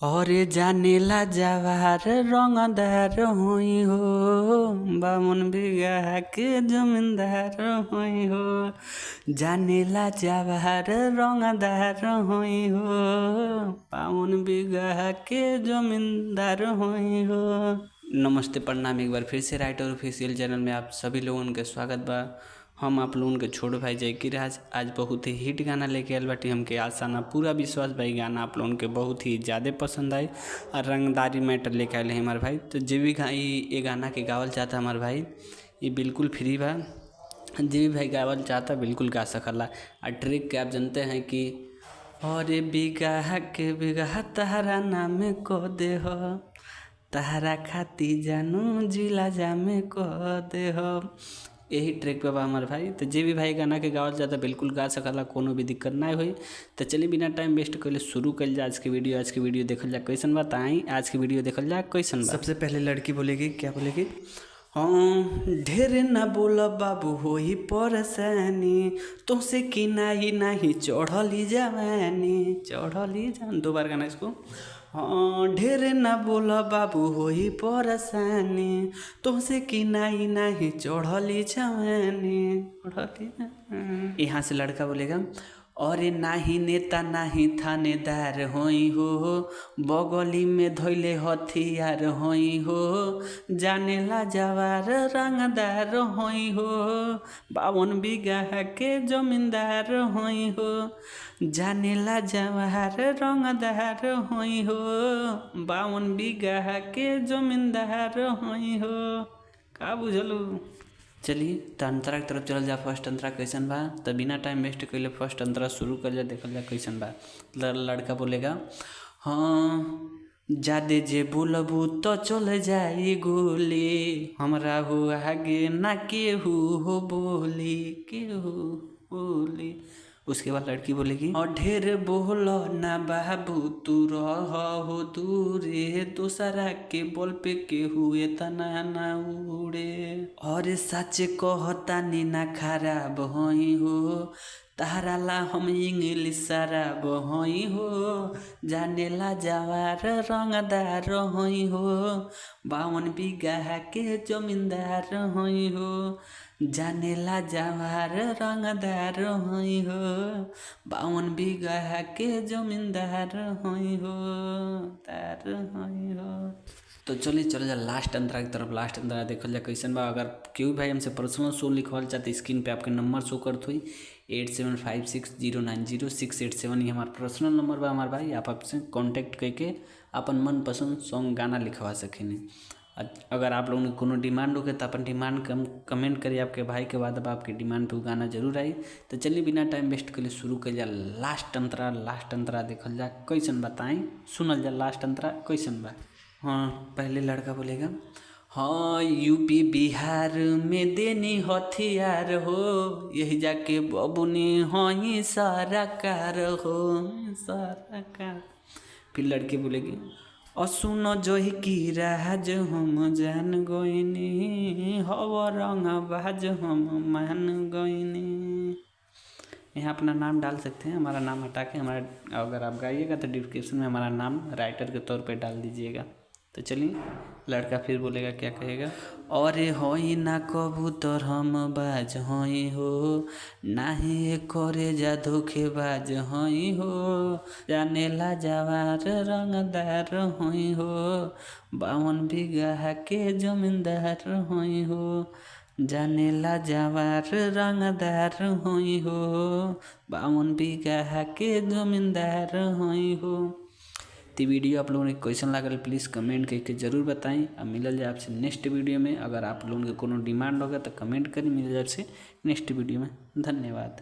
अरे जानेला जवार रंगदार होई हो, बावन बीघा के जमींदार होई हो। जानेला जवार रंगदार होई हो, बावन बीघा के जमींदार होई हो। नमस्ते, प्रणाम। एक बार फिर से राइटर ऑफिशियल चैनल में आप सभी लोगन के स्वागत बा। हम आप लोगन के छोट भाई जयकी राज आज बहुत ही हिट गाना लेके आयल बाटी। हमके आशा ना पूरा विश्वास भाई गाना आप लोगन के बहुत ही ज़्यादा पसंद आई और रंगदारी मैटर लेके आए हैं हमारे भाई। तो जो भी ये गाना के गावल चाहता हमारे भाई, ये बिल्कुल फ्री बा। जो भी भाई गावल चाहता बिल्कुल गा सकला। और ट्रिक के आप जानते हैं कि और बीघा के बीघा तहरा नाम को दे हो, तहरा खाती जानू जिला जामे को दे हो। यही ट्रैक पे बा हमारे भाई। तो जे भी भाई गाना के गावल जाता बिल्कुल गा सकला, कोनो भी दिक्कत ना हुई। तो चलिए बिना टाइम वेस्ट कर शुरू कर जा आज की वीडियो। आज की वीडियो देखल जा कैसन बा, ताई आज की वीडियो देखल जा कैसन बा। सबसे पहले लड़की बोलेगी, क्या बोलेगी? हाँ, ढेर ना बोल बाबू होई परेशानी, तुमसे कि नहीं चढ़ली जवानी, चढ़ली जान। दो बार गाना इसको। हाँ, ढेर ना बोल बाबू होई परेशानी, तुमसे कि नहीं चढ़ली जवानी। यहाँ से लड़का बोलेगा, अरे नाही नेता नाही थानेदार होई हो, बगली में धोइले हथियार होई हो। जानेला जवार रंगदार होई हो, 52 बीघा के जमींदार होई हो। जानेला जवार रंगदार होई हो, 52 बीघा के जमींदार होई हो। का बुझलू? चलिए तो अंतरा की तरफ चल जा। फर्स्ट अंतरा कैसन बा, तो बिना टाइम वेस्ट कैले फर्स्ट अंतरा शुरू कर जा, देखल जा कैसन बा। लड़का बोलेगा, हाँ जादे जे बोलबू तो चल जाई गोली, हमरा हो आगे ना केहू हो बोली, केहू बोली। उसके बाद लड़की बोलेगी, और ढेर बोलो ना बाबू तू रह हो दूरे, दूसरा के बोल पे के हुए तना ना उड़े। और सच कहता नी ना खराब होई हो, तारा ला हम इंग्लिश शराब होई हो। जानेला जवार रंगदार होई हो, 52 बीघा के जमींदार होई हो। जानेला जवार रंगदार होई हो, 52 बीघा के जमींदार होई हो, तार होई हो। तो चलिए चलो जा लास्ट अंतरा की तरफ। लास्ट अंतरा देखल जा कैसन बा। अगर कोई भाई हमसे पर्सनल शो लिखवाल चाहते, स्क्रीन पे आपके नंबर शो करत हुई 8756090687। ये हमारा पर्सनल नंबर बा हमारे भाई। आप आपसे कांटेक्ट करके अपन मनपसंद सॉन्ग गाना लिखवा सकें। अगर आप लोगों ने कोनो डिमांड होगे तो अपन डिमांड कमेंट करिए आपके भाई के बाद। अब आपके डिमांड पे गाना जरूर आई। तो चलिए बिना टाइम वेस्ट कर शुरू कर जा लास्ट अंतरा। लास्ट अंतरा देखल जा कैसन बताएं, सुनल जा लास्ट अंतरा कैसन बा। हाँ, पहले लड़का बोलेगा, हाँ यूपी बिहार में देनी हथियार हो, यही जाके बबुनी हाँ सारा कार हो, सारा कार। फिर लड़की बोलेगी, और सुनो जो ही की राज हम जान गोइनी, हव रंग बाज हम मान गोइनी। यहाँ अपना नाम डाल सकते हैं, हमारा नाम हटा के हमारा, अगर आप गाइएगा तो डिस्क्रिप्शन में हमारा नाम राइटर के तौर पे डाल दीजिएगा। तो चलिए लड़का फिर बोलेगा, क्या कहेगा? अरे होई ना कबूतर हम बाज होई हो, नाही करे जा धोखेबाज होई हो। जानेला जवार रंगदार होई हो, 52 बीघा के जमींदार होई हो। जानेला जवार रंगदार होई हो, 52 बीघा के जमींदार होई हो। तो वीडियो आप लोगों ने क्वेश्चन लागल प्लीज़ कमेंट करके ज़रूर बताएं। अब मिलल जाए आपसे नेक्स्ट वीडियो में। अगर आप लोगों के कोनो डिमांड होगा तो कमेंट करें, मिल जाए आपसे नेक्स्ट वीडियो में। धन्यवाद।